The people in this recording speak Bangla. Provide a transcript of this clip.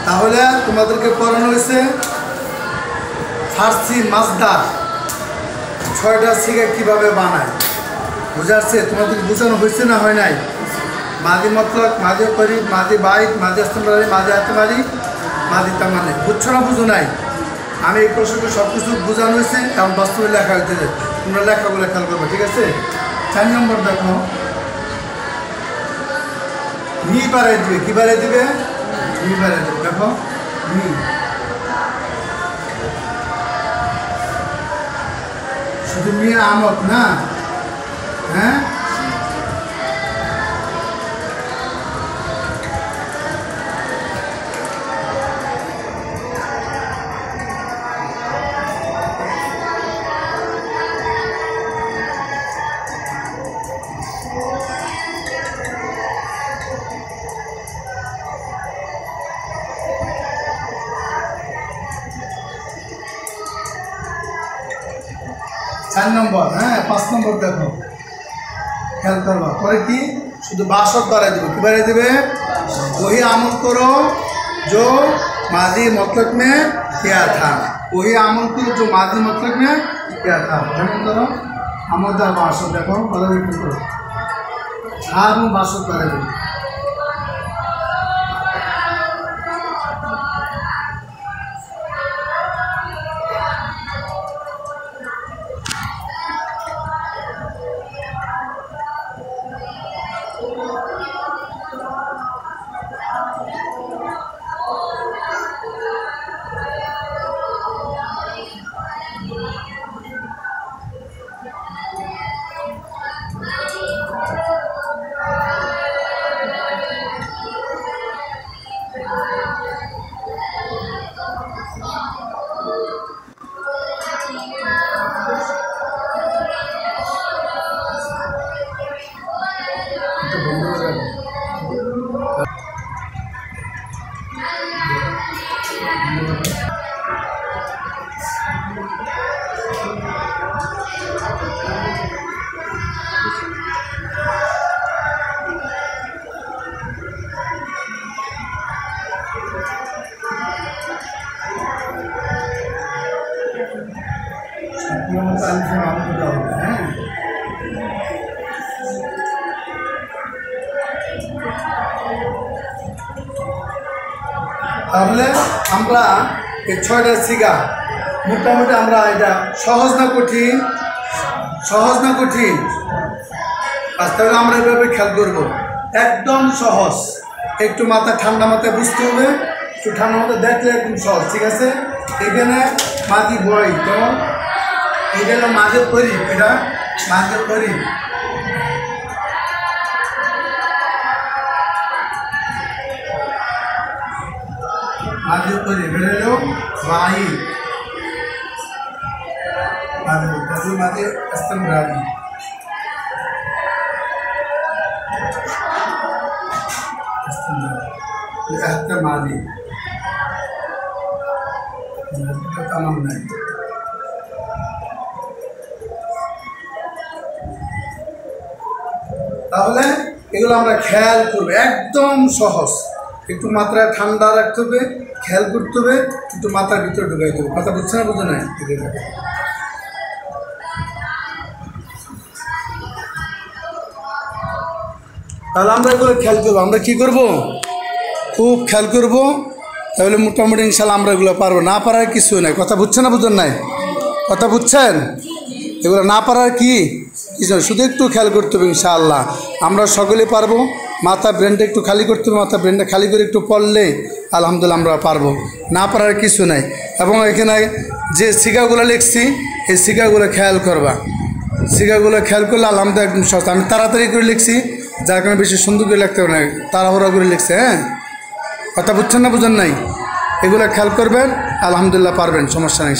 তাহলে তোমাদেরকে পড়ানো হয়েছে ফার্সি মাজদার 6টা সিগা কীভাবে বানায়, বুঝাচ্ছে? তোমাদের বোঝানো হয়েছে না হয় নাই? মাদি মতলক, মাদি করিব, মাদি বাইক, মাদি আস্তমারি, মাদি আতমারি, মাদি তামানে, বুঝছো না বুঝো নাই? আমি এই প্রসঙ্গে সব কিছু বোঝানো হয়েছে, কারণ বাস্তবে লেখা হইতেছে, তোমরা লেখাগুলো খেয়াল করবে, ঠিক আছে? 4 নম্বর দেখো, মি বাড়াই দিবে। কী বাড়াই দিবে? মি বাড়াই দিবে। দেখো মি, শুধু মি আমক না, হ্যাঁ? চার নম্বর, হ্যাঁ 5 নম্বর দেখো, খেয়াল করবা। পরে কি? শুধু বাসক বাড়াই দেবে। কী বাড়াই দেবে? वही अमल करो जो मादी मतलब में किया था। वही अमल करो जो मादी मतलब में किया था। যেমন ধরো আমাদের বাসক দেখো, ভালো করে আর বাসক বাড়াই দেবে। তাহলে আমরা এই 6টা সিগা মোটামুটি আমরা এটা সহজ না কঠিন? সহজ না কঠিন? তাহলে আমরা এভাবে খেয়াল করবো, একদম সহজ। একটু মাথা ঠান্ডা মাথায় বুঝতে হবে, একটু ঠান্ডা মাথায় দেখলে একদম সহজ, ঠিক আছে? এখানে মাদি বই, তো এটা হলো মাঝে করি, এটা মাঝে করি। माध्य करी बेरेलो वाई माध्य माध्य अस्तम रानी अस्तम रानी ये अहत्य मादी ये तमाम नहीं। তাহলে এগুলো আমরা খেয়াল করব, একদম সহজ। একটু মাত্রা ঠান্ডা রাখতে হবে, খেয়াল করতে হবে, একটু মাথার ভিতরে ঢুকাই দেবে। কথা বুঝছে না বুঝে নাই? তাহলে আমরা এগুলো খেয়াল করবো। আমরা কি করব? খুব খেয়াল করব, তাহলে মোটামুটি ইনশাল্লাহ আমরা এগুলো পারবো। না পারার কিছু নাই। কথা বুঝছে না বুঝেন নাই? কথা বুঝছেন? এগুলো না পারার কি কিছু, শুধু একটু খেয়াল করতে হবে। ইনশাআল্লাহ আমরা সকলে পারবো। মাথা ব্রেনটা একটু খালি করতে হবে, মাথা ব্রেনটা খালি করে একটু পড়লে আলহামদুলিল্লাহ আমরা পারবো। না পারার কিছু নাই। এবং এখানে যে সিগাগুলো লিখছি, এই সিগাগুলো খেয়াল করবা। সিগাগুলো খেয়াল করলে আলহামদুলিল্লাহ একদম সহজ। আমি তাড়াতাড়ি করে লিখছি, যার কারণে বেশি সুন্দর করে লিখতে হবে না, তাড়াহুড়া করে লিখছে। হ্যাঁ, কথা বুঝছেন না বুঝেন নাই? এগুলো খেয়াল করবেন, আলহামদুলিল্লাহ পারবেন, সমস্যা নেই।